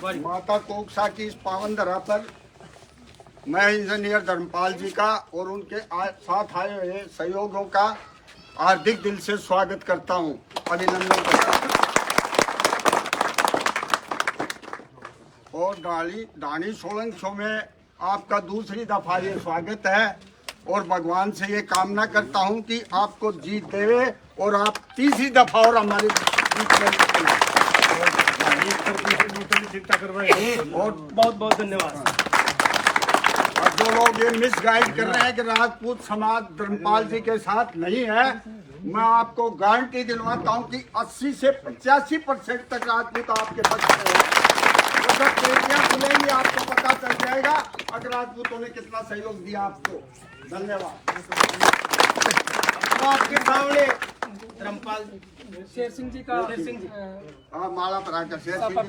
माता कोकसा की इस पावन धरा पर मैं इंजीनियर धर्मपाल जी का और उनके साथ आए हुए सहयोगियों का हार्दिक दिल से स्वागत करता हूं, अभिनंदन करता हूं। और डाणी सोलंग शो में आपका दूसरी दफा ये स्वागत है और भगवान से ये कामना करता हूं कि आपको जीत देवे और आप तीसरी दफा और हमारे और बहुत बहुत धन्यवाद। और जो लोग ये मिसगाइड कर रहे हैं कि राजपूत समाज धर्मपाल जी के साथ नहीं है, मैं आपको गारंटी दिलवाता हूं कि 80 से 85% तक राजपूत आपके पक्ष में है। तो जब पेटियां खुलेंगी आपको पता चल जाएगा अगर राजपूतों ने कितना सहयोग दिया आपको। धन्यवाद। तो आपके सामने धर्मपाल शेर सिंह जी का हाँ, माला पहनाकर शेर सिंह जी का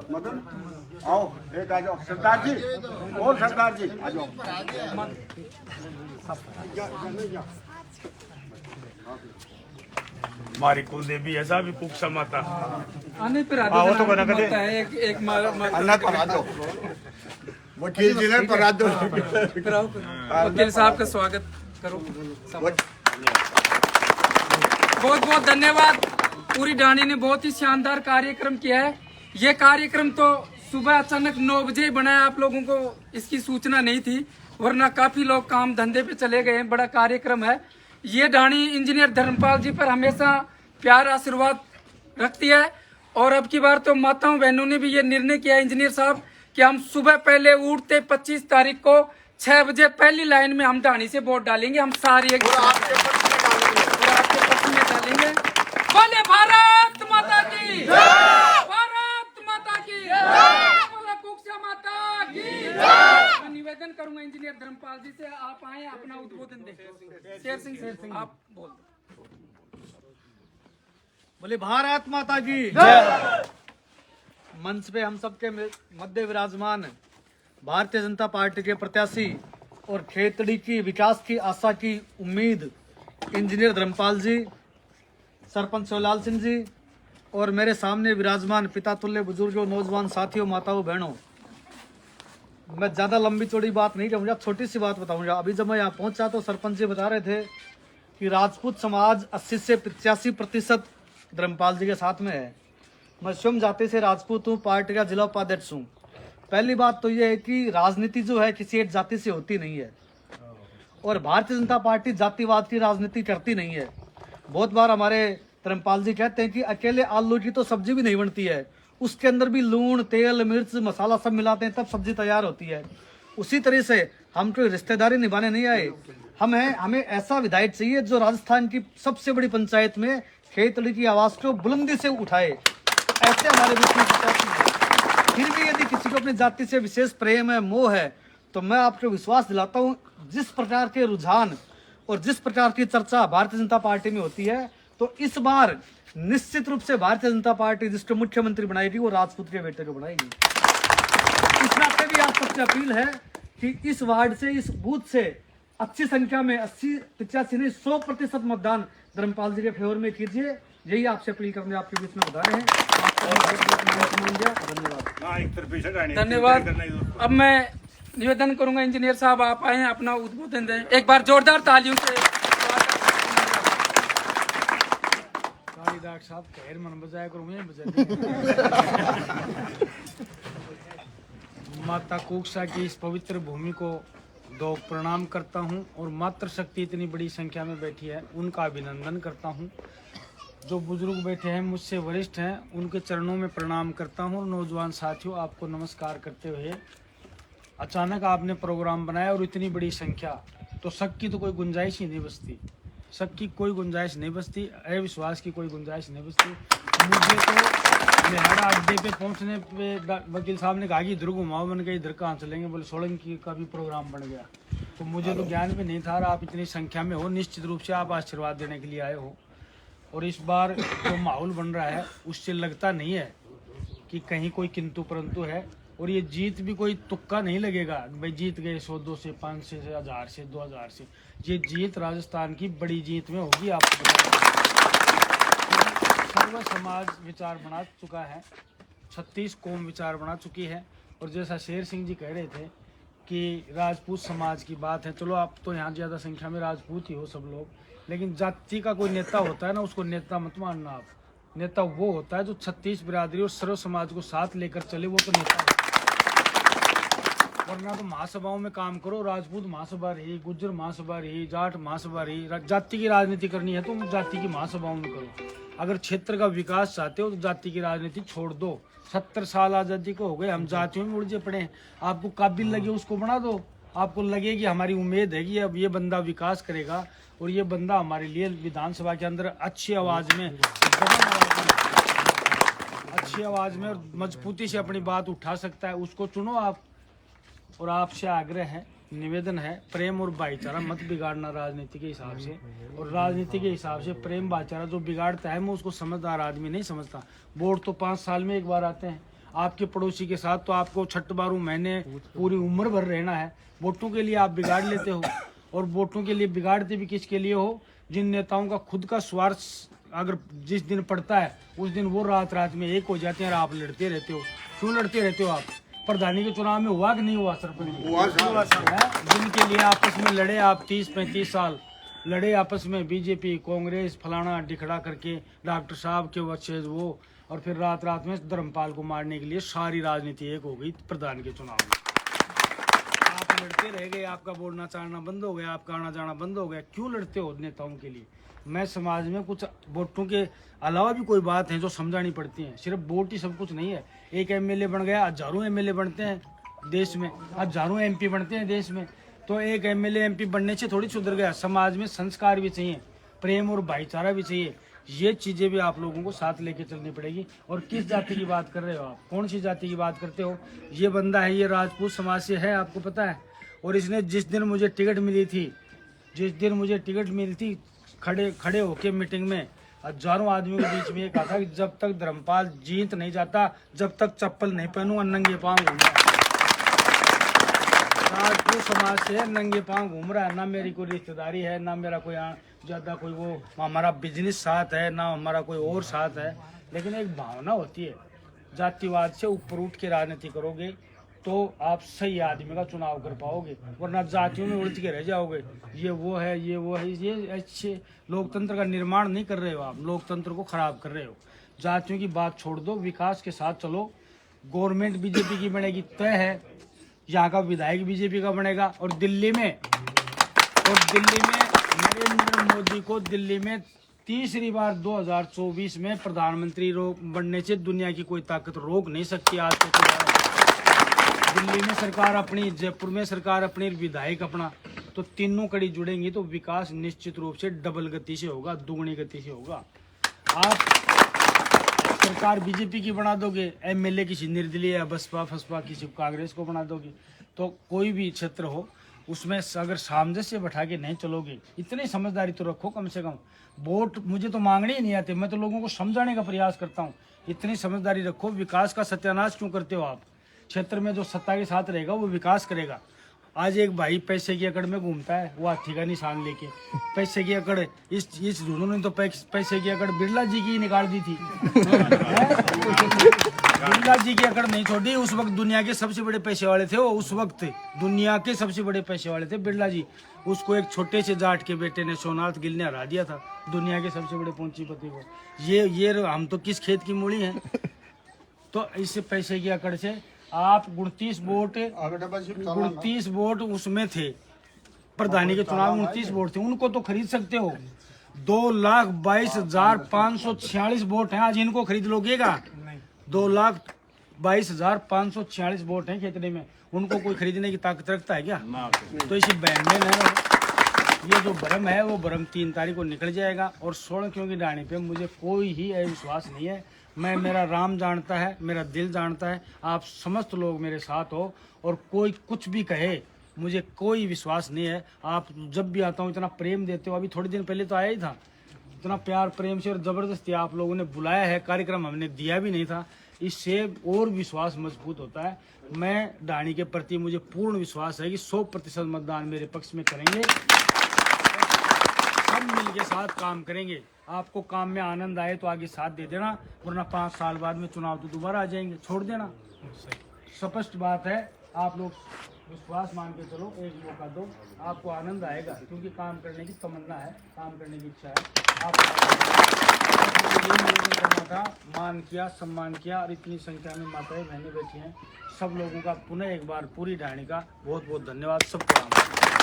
मदन आओ, एक आ जाओ सरदार जी और सरदार जी आ जाओ। हमारी कुल देवी ऐसा भी कुक्षा माता आने पर वो तो बना कर दे। है एक अन्ना पढ़ा दो, वकील जी ने पढ़ा दो। वकील साहब का स्वागत करो। बहुत बहुत धन्यवाद। पूरी डाणी ने बहुत ही शानदार कार्यक्रम किया है। ये कार्यक्रम तो सुबह अचानक 9 बजे बनाया, आप लोगों को इसकी सूचना नहीं थी, वरना काफी लोग काम धंधे पे चले गए हैं। बड़ा कार्यक्रम है ये। डाणी इंजीनियर धर्मपाल जी पर हमेशा प्यार आशीर्वाद रखती है और अब की बार तो माताओं बहनों ने भी ये निर्णय किया इंजीनियर साहब कि हम सुबह पहले उठते 25 तारीख को 6 बजे पहली लाइन में हम डाणी से वोट डालेंगे। हम सारी एक आपके पक्ष में डालेंगे। बोले भारत माता की, भारत माता की, बोले कुक्षा माता की। मैं निवेदन करूंगा इंजीनियर धर्मपाल जी से, आप आए अपना उद्बोधन दें। शेर सिंह आप बोल दो। बोले भारत माता की। मंच पे हम सबके मध्य विराजमान भारतीय जनता पार्टी के प्रत्याशी और खेतड़ी की विकास की आशा की उम्मीद इंजीनियर धर्मपाल जी, सरपंच शिवलाल सिंह जी और मेरे सामने विराजमान पिता तुल्य बुजुर्गों, नौजवान साथियों, माताओं, बहनों, मैं ज़्यादा लंबी चौड़ी बात नहीं कहूँगा, छोटी सी बात बताऊँगा। अभी जब मैं यहाँ पहुँचा तो सरपंच जी बता रहे थे कि राजपूत समाज 80 से 85% धर्मपाल जी के साथ में है। मैं स्वयं जाति से राजपूत हूँ, पार्टी का जिला उपाध्यक्ष हूँ। पहली बात तो ये है कि राजनीति जो है किसी एक जाति से होती नहीं है और भारतीय जनता पार्टी जातिवाद की राजनीति करती नहीं है। बहुत बार हमारे धर्मपाल जी कहते हैं कि अकेले आलू की तो सब्जी भी नहीं बनती है, उसके अंदर भी लून, तेल, मिर्च, मसाला सब मिलाते हैं तब सब्जी तैयार होती है। उसी तरह से हम कोई रिश्तेदारी निभाने नहीं आए, हमें ऐसा विधायक चाहिए जो राजस्थान की सबसे बड़ी पंचायत में खेतड़ी की आवाज को बुलंदी से उठाए। ऐसे हमारे बीच में फिर भी यदि किसी को अपनी जाति से विशेष प्रेम है, मोह है, तो मैं आपको विश्वास दिलाता हूँ जिस प्रकार के रुझान और जिस प्रकार की चर्चा भारतीय जनता पार्टी में होती है, तो इस बार निश्चित रूप से भारतीय जनता पार्टी जिसको मुख्यमंत्री बनाएगी वो राजपूत के बेटे को बनाएगी। इस नाते भी आप सबसे अपील है कि इस वार्ड से, इस बूथ से अच्छी संख्या में 80-85 नहीं 100% मतदान धर्मपाल जी के फेवर में कीजिए। यही आपसे अपील करने आपके बीच में बता रहे हैं। धन्यवाद। धन्यवाद। अब मैं निवेदन करूंगा इंजीनियर साहब आप आए हैं अपना उद्बोधन दें। एक बार जोरदार तालियों से। डॉक्टर साहब खैर मन बजाया करूँ माता कोकसा की इस पवित्र भूमि को दो प्रणाम करता हूं और मातृशक्ति इतनी बड़ी संख्या में बैठी है उनका अभिनंदन करता हूं। जो बुजुर्ग बैठे हैं मुझसे वरिष्ठ हैं उनके चरणों में प्रणाम करता हूं। और नौजवान साथियों आपको नमस्कार करते हुए, अचानक आपने प्रोग्राम बनाया और इतनी बड़ी संख्या, तो शक की तो कोई गुंजाइश ही नहीं बचती, शक की कोई गुंजाइश नहीं बचती, अविश्वास की कोई गुंजाइश नहीं बचती। मुझे तो लेहड़ा अड्डे पे पहुंचने पे वकील साहब ने कहा कि इधर घुमाओ, मैंने कहा इधर कहाँ चलेंगे, बोले सोलंकी का भी प्रोग्राम बन गया। तो मुझे तो ज्ञान भी नहीं था। आप इतनी संख्या में हो, निश्चित रूप से आप आशीर्वाद देने के लिए आए हो और इस बार जो माहौल बन रहा है उससे लगता नहीं है कि कहीं कोई किंतु परंतु है। और ये जीत भी कोई तुक्का नहीं लगेगा भाई जीत गए 100, 200, 500 से 1000 से 2000 से। ये जीत राजस्थान की बड़ी जीत में होगी। आपको सर्व समाज विचार बना चुका है। 36 कौम विचार बना चुकी है। और जैसा शेर सिंह जी कह रहे थे कि राजपूत समाज की बात है, चलो आप तो यहाँ ज़्यादा संख्या में राजपूत ही हो सब लोग, लेकिन जाति का कोई नेता होता है ना, उसको नेता मत मानना आप। नेता वो होता है जो 36 बिरादरी और सर्व समाज को साथ लेकर चले, वो तो नेता है। वरना तो महासभाओं में काम करो, राजपूत महासभा रही, गुज्जर महासभा रही, जाट महासभा रही, जाति की राजनीति करनी है तो जाति की महासभाओं में करो। अगर क्षेत्र का विकास चाहते हो तो जाति की राजनीति छोड़ दो। 70 साल आज़ादी को हो गए, हम जातियों में उलझे पड़े हैं। आपको काबिल लगे उसको बना दो, आपको लगे कि हमारी उम्मीद है कि अब ये बंदा विकास करेगा और ये बंदा हमारे लिए विधानसभा के अंदर अच्छी आवाज़ में और मजबूती से अपनी बात उठा सकता है, उसको चुनो आप। और आपसे आग्रह है, निवेदन है, प्रेम और भाईचारा मत बिगाड़ना राजनीति के हिसाब से। और राजनीति के हिसाब से प्रेम भाईचारा जो बिगाड़ता है, मैं उसको समझदार आदमी नहीं समझता। वोट तो 5 साल में एक बार आते हैं। आपके पड़ोसी के साथ तो आपको 6-12 महीने पूरी उम्र भर रहना है। वोटों के लिए आप बिगाड़ लेते हो, और वोटों के लिए बिगाड़ते भी किसके लिए हो? जिन नेताओं का खुद का स्वार्थ अगर जिस दिन पड़ता है उस दिन वो रात में एक हो जाते हैं और आप लड़ते रहते हो। क्यों लड़ते रहते हो आप? प्रधानी के चुनाव में हुआ कि नहीं हुआ? सरपंच जिनके लिए आपस में लड़े आप 30-35 साल लड़े आपस में, बीजेपी कांग्रेस फलाना डिखड़ा करके, डॉक्टर साहब के वचेज वो, और फिर रात में धर्मपाल को मारने के लिए सारी राजनीति एक हो गई प्रधान के चुनाव में। आप लड़ते रह गए, आपका बोलना चालना बंद हो गया, आपका आना जाना बंद हो गया। क्यों लड़ते हो नेताओं के लिए? मैं समाज में कुछ वोटों के अलावा भी कोई बात है जो समझानी पड़ती है। सिर्फ वोट ही सब कुछ नहीं है। एक एमएलए बन गया, हजारों एमएलए बनते हैं देश में, हजारों एमपी बनते हैं देश में। तो एक एमएलए एमपी बनने से थोड़ी सुधर गया। समाज में संस्कार भी चाहिए, प्रेम और भाईचारा भी चाहिए। ये चीज़ें भी आप लोगों को साथ लेके चलनी पड़ेगी। और किस जाति की बात कर रहे हो आप? कौन सी जाति की बात करते हो? ये बंदा है, ये राजपूत समाज से है, आपको पता है। और इसने जिस दिन मुझे टिकट मिली थी, खड़े होके मीटिंग में हजारों आदमियों के बीच में ये कहा था कि जब तक धर्मपाल जीत नहीं जाता, जब तक चप्पल नहीं पहनूंगा, नंगे पांव घूमूंगा। राजपूत समाज से नंगे पांव घूम रहा है। ना मेरी कोई रिश्तेदारी है, ना मेरा कोई ज्यादा कोई वो हमारा बिजनेस साथ है, ना हमारा कोई और साथ है। लेकिन एक भावना होती है, जातिवाद से ऊपर उठ के राजनीति करोगे तो आप सही आदमी का चुनाव कर पाओगे, वरना जातियों में उलझ के रह जाओगे। ये वो है, ये अच्छे लोकतंत्र का निर्माण नहीं कर रहे हो आप, लोकतंत्र को खराब कर रहे हो। जातियों की बात छोड़ दो, विकास के साथ चलो। गवर्नमेंट बीजेपी की बनेगी तय है, यहाँ का विधायक बीजेपी का बनेगा। और दिल्ली में नरेंद्र मोदी को दिल्ली में तीसरी बार 2024 में प्रधानमंत्री बनने से दुनिया की कोई ताकत रोक नहीं सकती। आज तक दिल्ली में सरकार अपनी, जयपुर में सरकार अपनी, विधायक अपना, तो तीनों कड़ी जुड़ेंगी तो विकास निश्चित रूप से डबल गति से होगा, दुगनी गति से होगा। आप सरकार बीजेपी की बना दोगे, एमएलए किसी निर्दलीय या बसपा फसपा किसी कांग्रेस को बना दोगे, तो कोई भी क्षेत्र हो उसमें अगर सामंजस्य बैठा के नहीं चलोगे, इतनी समझदारी तो रखो कम से कम। वोट मुझे तो मांगने ही नहीं आते, मैं तो लोगों को समझाने का प्रयास करता हूँ। इतनी समझदारी रखो। विकास का सत्यानाश क्यों करते हो आप? क्षेत्र में जो सत्ता के साथ रहेगा वो विकास करेगा। आज एक भाई पैसे की अकड़ में घूमता है, वो हाथी का निशान लेके। पैसे की अकड़ इस दोनों ने तो पैसे की अकड़ बिरला जी की निकाल दी थी। बिरला जी की अकड़ नहीं छोड़ी। उस वक्त दुनिया के सबसे बड़े पैसे वाले थे वो, उस वक्त दुनिया के सबसे बड़े पैसे वाले थे बिरला जी। उसको एक छोटे से जाट के बेटे ने, सोमनाथ गिल ने हरा दिया था दुनिया के सबसे बड़े पूंजीपति को। ये हम तो किस खेत की मूली हैं? तो इससे पैसे की अकड़ से आप 29 वोट उसमें थे, प्रधानी के चुनाव में 29 वोट थे, उनको तो खरीद सकते हो। 2,22,546 वोट हैं, आज इनको खरीद लोगेगा? 2,22,546 वोट हैं खेतड़े में, उनको कोई खरीदने की ताकत रखता है क्या? तो इसी बहन में ये जो भ्रम है वो भ्रम 3 तारीख को निकल जाएगा। और 16 क्योंकि डाणी पे मुझे कोई ही विश्वास नहीं है। मेरा राम जानता है, मेरा दिल जानता है, आप समस्त लोग मेरे साथ हो। और कोई कुछ भी कहे, मुझे कोई विश्वास नहीं है। आप जब भी आता हूँ इतना प्रेम देते हो, अभी थोड़े दिन पहले तो आया ही था, इतना प्यार प्रेम से और ज़बरदस्ती आप लोगों ने बुलाया है, कार्यक्रम हमने दिया भी नहीं था। इससे और विश्वास मजबूत होता है। मैं डाणी के प्रति मुझे पूर्ण विश्वास है कि 100% मतदान मेरे पक्ष में करेंगे। सब लगन के साथ काम करेंगे। आपको काम में आनंद आए तो आगे साथ दे देना, वरना 5 साल बाद में चुनाव तो दोबारा आ जाएंगे, छोड़ देना। स्पष्ट बात है, आप लोग विश्वास मान के चलो, एक मौका दो, आपको आनंद आएगा, क्योंकि काम करने की तमन्ना है, काम करने की इच्छा है। आपको निवेदन करना था, मान किया, सम्मान किया, और इतनी संख्या में माताएं बहनें बैठी हैं, सब लोगों का पुनः एक बार पूरी ढाणी का बहुत बहुत धन्यवाद। सबको